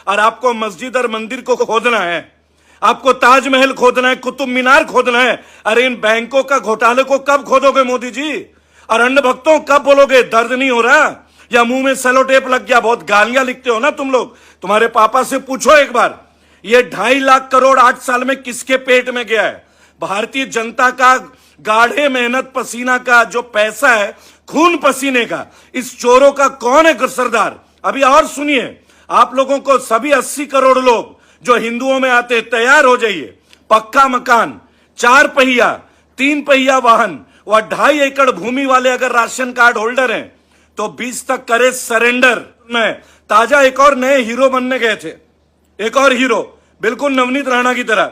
और आपको मस्जिद और मंदिर को खोदना है, आपको ताजमहल खोदना है, कुतुब मीनार खोदना है। अरे इन बैंकों का घोटाले को कब खोदोगे मोदी जी? और अन्य भक्तों कब बोलोगे दर्द नहीं हो रहा, या मुंह में सेलो टेप लग गया? बहुत गालियां लिखते हो ना तुम लोग। तुम्हारे पापा से पूछो एक बार, ये 2.5 लाख करोड़ 8 साल में किसके पेट में गया है? भारतीय जनता का गाढ़े मेहनत पसीना का जो पैसा है, खून पसीने का, इस चोरों का कौन है सरदार? अभी और सुनिए, आप लोगों को सभी 80 करोड़ लोग जो हिंदुओं में आते, तैयार हो जाइए। पक्का मकान, 4 पहिया 3 पहिया वाहन व 2.5 एकड़ भूमि वाले अगर राशन कार्ड होल्डर हैं तो 20 तक करे सरेंडर। में ताजा एक और नए हीरो बनने गए थे, एक और हीरो बिल्कुल नवनीत राणा की तरह।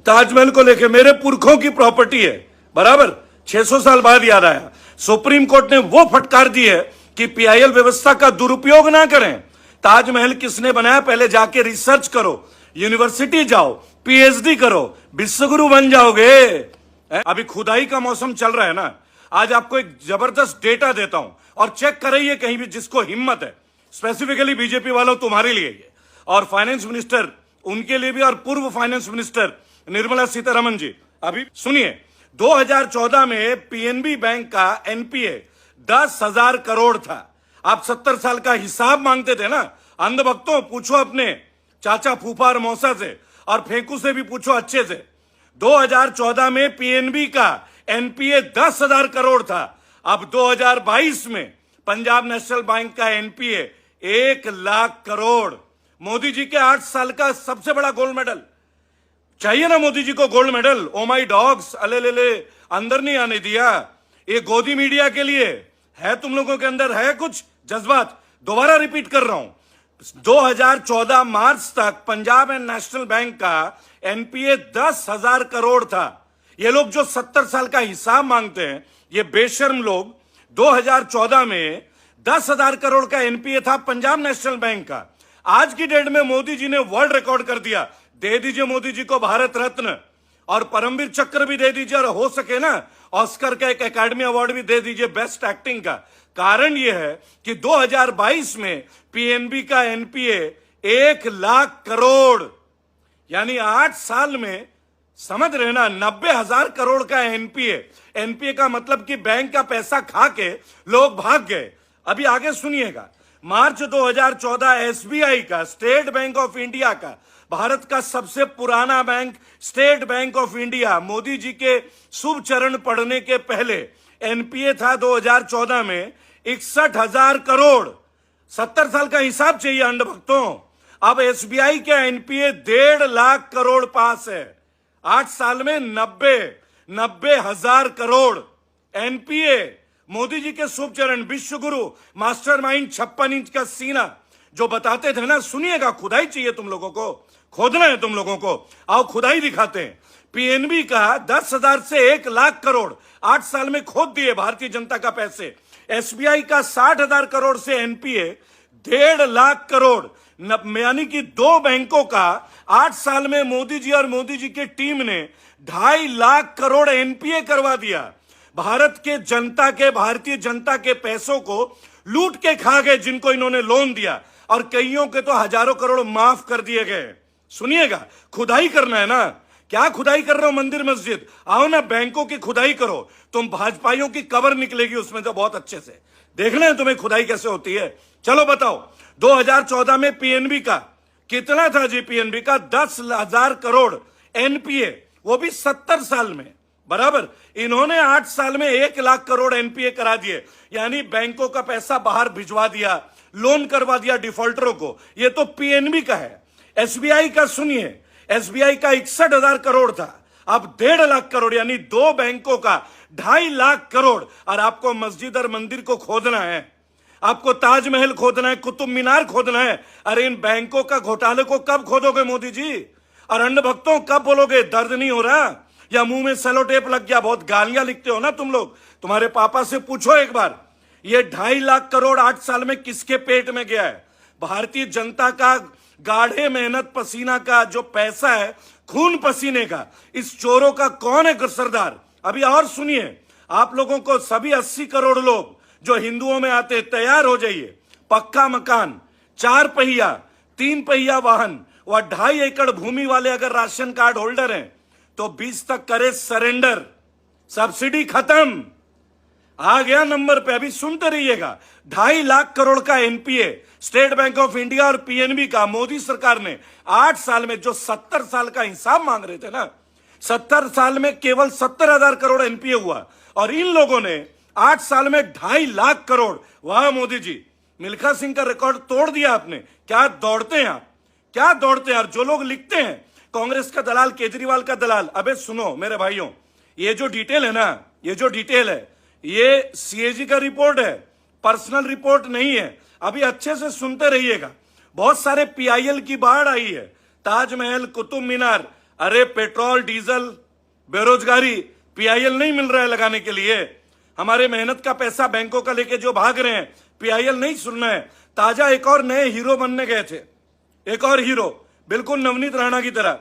ताजमहल को लेके मेरे पुरखों की प्रॉपर्टी है, बराबर 600 साल बाद याद आया। सुप्रीम कोर्ट ने वो फटकार दी है कि पीआईएल व्यवस्था का दुरुपयोग ना करें। ताजमहल किसने बनाया पहले जाके रिसर्च करो, यूनिवर्सिटी जाओ, पीएचडी करो, विश्वगुरु बन जाओगे। अभी खुदाई का मौसम चल रहा है ना, आज आपको एक जबरदस्त डेटा देता हूं और चेक कराइए कहीं भी जिसको हिम्मत है। स्पेसिफिकली बीजेपी वालों तुम्हारे लिए ये, और फाइनेंस मिनिस्टर उनके लिए भी, और पूर्व फाइनेंस मिनिस्टर निर्मला सीतारमण जी। अभी सुनिए, 2014 में पीएनबी बैंक का एनपीए 10,000 करोड़ था। आप 70 साल का हिसाब मांगते थे ना। अंधभक्तों पूछो अपने चाचा फूफा और मौसा से, और फेंकू से भी पूछो अच्छे से। 2014 में पीएनबी का एनपीए 10,000 करोड़ था। अब 2022 में पंजाब नेशनल बैंक का एनपीए 1 लाख करोड़। मोदी जी के 8 साल का सबसे बड़ा गोल्ड मेडल चाहिए ना मोदी जी को, गोल्ड मेडल। ओ माई डॉग्स, अले ले ले, अंदर नहीं आने दिया। ये गोदी मीडिया के लिए है, तुम लोगों के अंदर है कुछ जज्बात। दोबारा रिपीट कर रहा हूं, 2014 मार्च तक पंजाब एंड नेशनल बैंक का एनपीए 10,000 करोड़ था। ये लोग जो 70 साल का हिसाब मांगते हैं, ये बेशर्म लोग, 2014 में 10,000 करोड़ का एनपीए था पंजाब नेशनल बैंक का। आज की डेट में मोदी जी ने वर्ल्ड रिकॉर्ड कर दिया। दे दीजिए मोदी जी को भारत रत्न और परमवीर चक्र भी दे दीजिए, और हो सके ना ऑस्कर का एक एकेडमी अवार्ड भी दे दीजिए बेस्ट एक्टिंग का। कारण यह है कि 2022 में पीएनबी का एनपीए 1 लाख करोड़, यानी 8 साल में, समझ रहे ना, 90,000 करोड़ का एनपीए। एनपीए का मतलब कि बैंक का पैसा खा के लोग भाग गए। अभी आगे सुनिएगा, मार्च 2014 एसबीआई का, स्टेट बैंक ऑफ इंडिया का, भारत का सबसे पुराना bank State Bank of India, Modi ji के शुभ चरण पढ़ने के पहले एनपीए था 2014 में 61,000 करोड़। 70 साल का हिसाब चाहिए अंधभक्तों। अब एसबीआई का एनपीए 1.5 लाख करोड़ पास है। 8 साल में 90,000 करोड़ एनपीए। मोदी जी के शुभ चरण, विश्वगुरु, मास्टरमाइंड, 56 इंच का सीना जो बताते थे ना। सुनिएगा, खुदाई चाहिए तुम लोगों को, खोदना है तुम लोगों को। आओ खुदाई दिखाते हैं। पीएनबी का 10,000 से 1 लाख करोड़ 8 साल में खोद दिए भारतीय जनता का पैसे। एसबीआई का 60,000 करोड़ से एनपीए 1.5 लाख करोड़, यानी कि 2 बैंकों का 8 साल में मोदी जी और मोदी जी की टीम ने 2.5 लाख करोड़ एनपीए करवा दिया। भारत के जनता के, भारतीय जनता के पैसों को लूट के खा गए जिनको इन्होंने लोन दिया, और कईयों के तो हजारों करोड़ माफ कर दिए गए। सुनिएगा, खुदाई करना है ना। क्या खुदाई कर रहे हो मंदिर मस्जिद? आओ ना बैंकों की खुदाई करो। तुम भाजपाइयों की कबर निकलेगी उसमें तो बहुत अच्छे से। देखना है तुम्हें खुदाई कैसे होती है। चलो बताओ, 2014 में पीएनबी का कितना था जी? पीएनबी का 10,000 करोड़ एनपीए, वो भी 70 साल में, बराबर। इन्होंने 8 साल में 1 लाख करोड़ एनपीए करा दिए, यानी बैंकों का पैसा बाहर भिजवा दिया, लोन करवा दिया डिफॉल्टरों को। ये तो पीएनबी का है। एसबीआई का सुनिए, एसबीआई का 61,000 करोड़ था, अब 1.5 लाख करोड़, यानी 2 बैंकों का 2.5 लाख करोड़। और आपको मस्जिद और मंदिर को खोदना है, आपको ताजमहल खोदना है, कुतुब मीनार खोदना है। अरे इन बैंकों का घोटाले को कब खोदोगे मोदी जी? और अन्य भक्तों कब बोलोगे दर्द नहीं हो रहा, या मुंह में सेलो टेप लग गया? बहुत गालियां लिखते हो ना तुम लोग। तुम्हारे पापा से पूछो एक बार, ये 2.5 लाख करोड़ 8 साल में किसके पेट में गया है? भारतीय जनता का गाढ़े मेहनत पसीना का जो पैसा है, खून पसीने का, इस चोरों का कौन है सरदार? अभी और सुनिए, आप लोगों को सभी 80 करोड़ लोग जो हिंदुओं में आते, तैयार हो जाइए। पक्का मकान, 4 पहिया 3 पहिया वाहन व 2.5 एकड़ भूमि वाले अगर राशन कार्ड होल्डर हैं तो 20 तक करे सरेंडर, सब्सिडी खत्म। आ गया नंबर पे, अभी सुनते रहिएगा। 2.5 लाख करोड़ का NPA state Bank of India और पीएनबी का मोदी सरकार ने 8 साल में, जो 70 साल का हिसाब मांग रहे थे ना, 70 साल में केवल 70,000 करोड़ एनपीए हुआ और इन लोगों ने 8 साल में 2.5 लाख करोड़। वाह मोदी जी, मिल्खा सिंह का रिकॉर्ड तोड़ दिया आपने। क्या दौड़ते हैं आप, क्या दौड़ते हैं यार। जो लोग लिखते हैं कांग्रेस का दलाल, केजरीवाल का दलाल, अबे सुनो मेरे भाइयों, ये जो डिटेल है ना, ये जो डिटेल है, ये सीएजी का रिपोर्ट है, पर्सनल रिपोर्ट नहीं है। अभी अच्छे से सुनते रहिएगा। बहुत सारे पीआईएल की बाढ़ आई है, ताजमहल, कुतुब मीनार, अरे पेट्रोल डीजल, बेरोजगारी, पीआईएल नहीं मिल रहा है लगाने के लिए। हमारे मेहनत का पैसा बैंकों का लेके जो भाग रहे हैं, पीआईएल नहीं सुनना है। ताजा एक और नए हीरो बनने गए थे, एक और हीरो, बिल्कुल नवनीत राणा की तरह।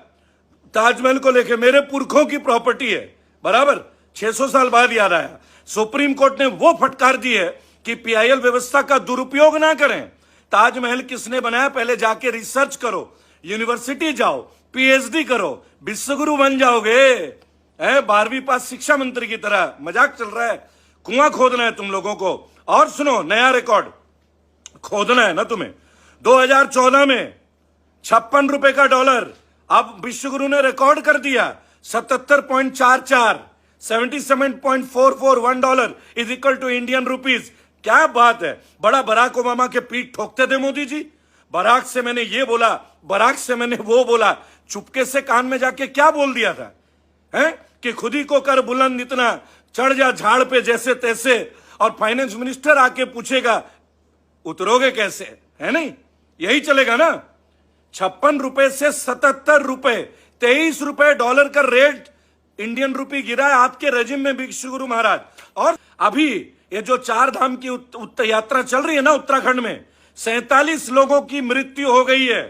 ताजमहल को लेके मेरे पुरखों की प्रॉपर्टी है, बराबर 600 साल बाद याद आया। सुप्रीम कोर्ट ने वो फटकार दी है कि पीआईएल व्यवस्था का दुरुपयोग ना करें। ताजमहल किसने बनाया, पहले जाके रिसर्च करो, यूनिवर्सिटी जाओ, पीएचडी करो, विश्वगुरु बन जाओगे। 12वीं पास शिक्षा मंत्री की तरह मजाक चल रहा है। कुआं खोदना है तुम लोगों को। और सुनो, नया रिकॉर्ड खोदना है ना तुम्हें। 2014 में 56 रुपए का डॉलर, अब विश्वगुरु ने रिकॉर्ड कर दिया 77.44, 77.44 $1 is equal to Indian rupees. क्या बात है। बड़ा बराक ओबामा के पीठ ठोकते थे मोदी जी। बराक से मैंने ये बोला, बराक से मैंने वो बोला, चुपके से कान में जाके क्या बोल दिया था, हैं कि खुद ही को कर बुलंद इतना, चढ़ जा झाड़ पे जैसे तैसे, और फाइनेंस मिनिस्टर आके पूछेगा उतरोगे कैसे, है नहीं, यही चलेगा ना। 56 रुपए से 77 रुपए, 23 रुपए डॉलर का रेट इंडियन रुपी गिरा है आपके रेजिम में विश्वगुरु महाराज। और अभी ये जो 4 धाम की यात्रा चल रही है ना उत्तराखंड में, 47 लोगों की मृत्यु हो गई है,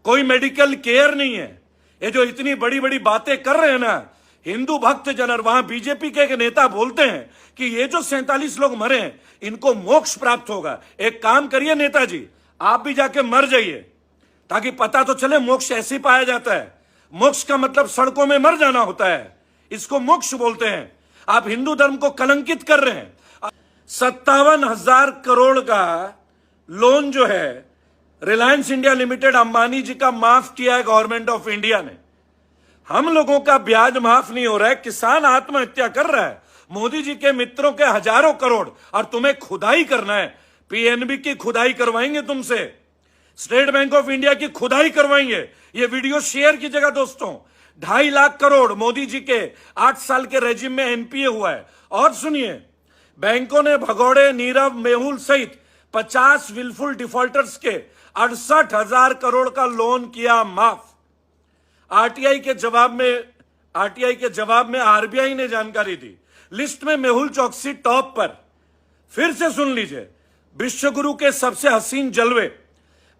कोई मेडिकल केयर नहीं है। ये जो इतनी बड़ी बड़ी बातें कर रहे हैं ना हिंदू भक्त जन, और वहां बीजेपी के एक नेता बोलते हैं कि ये जो 47 लोग मरे हैं इनको मोक्ष प्राप्त होगा। एक काम करिए नेताजी, आप भी जाके मर जाइए ताकि पता तो चले मोक्ष ऐसे ही पाया जाता है। मोक्ष का मतलब सड़कों में मर जाना होता है, इसको मोक्ष बोलते हैं। आप हिंदू धर्म को कलंकित कर रहे हैं। 57,000 करोड़ का लोन जो है रिलायंस इंडिया लिमिटेड अंबानी जी का माफ किया है गवर्नमेंट ऑफ इंडिया ने। हम लोगों का ब्याज माफ नहीं हो रहा है, किसान आत्महत्या कर रहा है। मोदी जी के मित्रों के हजारों करोड़, और तुम्हें खुदाई करना है। पीएनबी की खुदाई करवाएंगे तुमसे, स्टेट बैंक ऑफ इंडिया की खुदाई करवाएंगे। ये वीडियो शेयर कीजिएगा दोस्तों। 2.5 लाख करोड़ मोदी जी के 8 साल के रेजिम में एनपीए हुआ है। और सुनिए, बैंकों ने भगौड़े, नीरव, मेहुल सहित 50 विलफुल डिफॉल्टर्स के 68,000 करोड़ का लोन किया माफ। आरटीआई के जवाब में आरबीआई ने जानकारी दी। लिस्ट में मेहुल चौकसी टॉप पर। फिर से सुन लीजिए, विश्वगुरु के सबसे हसीन जलवे।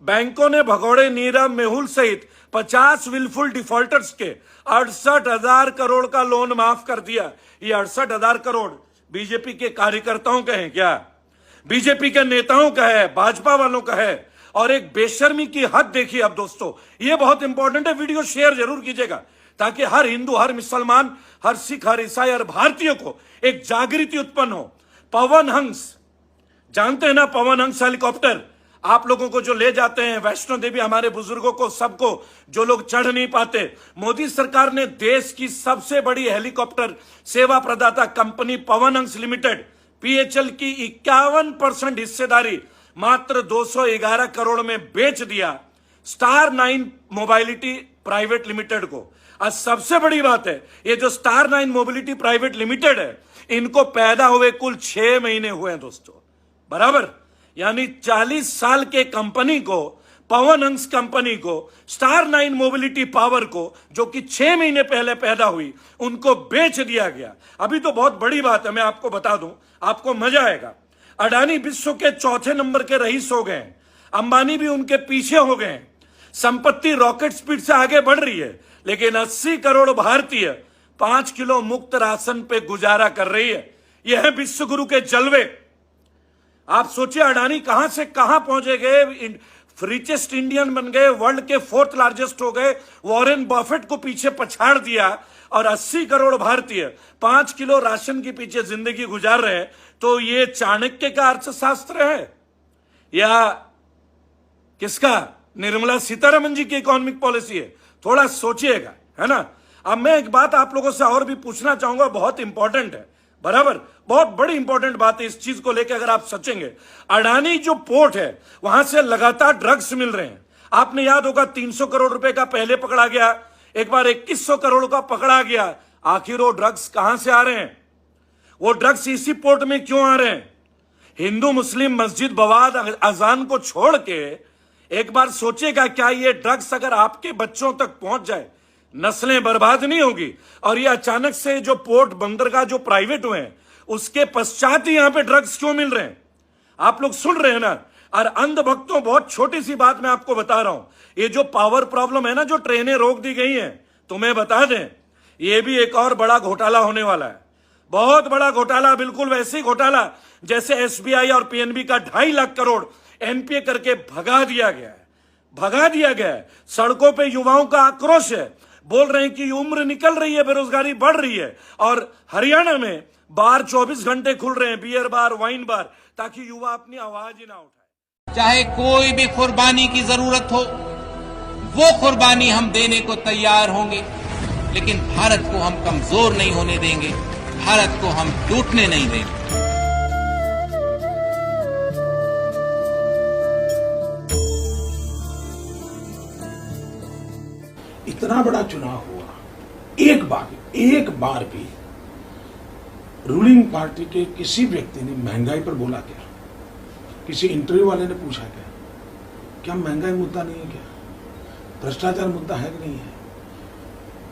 बैंकों ने भगौड़े, नीरव, मेहुल सहित 50 विलफुल डिफॉल्टर्स के 68,000 करोड़ का लोन माफ कर दिया। ये 68,000 करोड़ बीजेपी के कार्यकर्ताओं का है क्या? बीजेपी के नेताओं का है, भाजपा वालों का है। और एक बेशर्मी की हद देखिए। अब दोस्तों ये बहुत इंपॉर्टेंट है, वीडियो शेयर जरूर कीजिएगा ताकि हर हिंदू, हर मुसलमान, हर सिख, हर ईसाई, हर भारतीय को एक जागृति उत्पन्न हो। पवन हंस, जानते हैं ना पवन हंस हेलीकॉप्टर, आप लोगों को जो ले जाते हैं वैष्णो देवी, हमारे बुजुर्गों को, सबको, जो लोग चढ़ नहीं पाते। मोदी सरकार ने देश की सबसे बड़ी हेलीकॉप्टर सेवा प्रदाता company Pawan Hans limited PHL की 51% हिस्सेदारी मात्र 211 करोड़ में बेच दिया स्टार 9 मोबाइलिटी प्राइवेट लिमिटेड को। आज सबसे बड़ी बात है, ये जो स्टार 9 मोबिलिटी प्राइवेट लिमिटेड है, इनको पैदा हुए कुल 6 महीने हुए हैं दोस्तों, बराबर। यानी 40 साल के कंपनी को, पवन हंस कंपनी को, स्टार 9 मोबिलिटी पावर को, जो कि 6 महीने पहले पैदा हुई, उनको बेच दिया गया। अभी तो बहुत बड़ी बात है, मैं आपको बता दूं, आपको मजा आएगा। अडानी विश्व के 4थे नंबर के रईस हो गए, अंबानी भी उनके पीछे हो गए। संपत्ति रॉकेट स्पीड से आगे बढ़ रही है, लेकिन 80 करोड़ भारतीय 5 किलो मुक्त राशन पे गुजारा कर रही है। यह है विश्वगुरु के जलवे। आप सोचिए अडानी कहां से कहां पहुंचे गए, रिचेस्ट इंडियन बन गए, वर्ल्ड के 4th लार्जेस्ट हो गए, वॉरेन बफेट को पीछे पछाड़ दिया और 80 करोड़ भारतीय 5 किलो राशन के पीछे जिंदगी गुजार रहे हैं। तो ये चाणक्य का अर्थशास्त्र है या किसका? निर्मला सीतारमन जी की इकोनॉमिक पॉलिसी है? थोड़ा सोचिएगा, है ना। अब मैं एक बात आप लोगों से और भी पूछना चाहूंगा, बहुत इंपॉर्टेंट है, बराबर, बहुत बड़ी इंपॉर्टेंट बात है। इस चीज को लेकर अगर आप सोचेंगे, अडानी जो पोर्ट है वहां से लगातार ड्रग्स मिल रहे हैं। आपने याद होगा 300 करोड़ रुपए का पहले पकड़ा गया, एक बार 2100 करोड़ का पकड़ा गया। आखिर वो ड्रग्स कहां से आ रहे हैं? वो ड्रग्स इसी पोर्ट में क्यों आ रहे हैं? हिंदू मुस्लिम मस्जिद बवाद अजान को छोड़ के एक बार सोचेगा, क्या ये ड्रग्स अगर आपके बच्चों तक पहुंच जाए, नस्लें बर्बाद नहीं होगी? और ये अचानक से जो पोर्ट बंदरगाह जो प्राइवेट हुए हैं, उसके पश्चात ही यहां पे ड्रग्स क्यों मिल रहे हैं? आप लोग सुन रहे हैं ना। और अंधभक्तों, बहुत छोटी सी बात मैं आपको बता रहा हूं, ये जो पावर प्रॉब्लम है ना, जो ट्रेनें रोक दी गई हैं, तुम्हें बता दें, ये भी एक और बड़ा घोटाला होने वाला है। बहुत बड़ा घोटाला, बिल्कुल वैसे ही घोटाला जैसे एसबीआई और पीएनबी का 2.5 लाख करोड़ एनपीए करके भगा दिया गया है। सड़कों पे युवाओं का आक्रोश है, बोल रहे हैं कि उम्र निकल रही है, बेरोजगारी बढ़ रही है। और हरियाणा में बार 24 घंटे खुल रहे हैं, बियर बार, वाइन बार, ताकि युवा अपनी आवाज ही ना उठाए। चाहे कोई भी कुर्बानी की जरूरत हो, वो कुर्बानी हम देने को तैयार होंगे, लेकिन भारत को हम कमजोर नहीं होने देंगे, भारत को हम टूटने नहीं देंगे। इतना बड़ा चुनाव हुआ, एक बार भी रूलिंग पार्टी के किसी व्यक्ति ने महंगाई पर बोला क्या? किसी इंटरव्यू वाले ने पूछा क्या महंगाई मुद्दा नहीं है क्या? भ्रष्टाचार मुद्दा है कि नहीं है?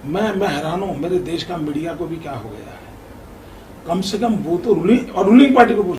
मैं हैरान हूं, मेरे देश का मीडिया को भी क्या हो गया है। कम से कम वो तो रूलिंग पार्टी को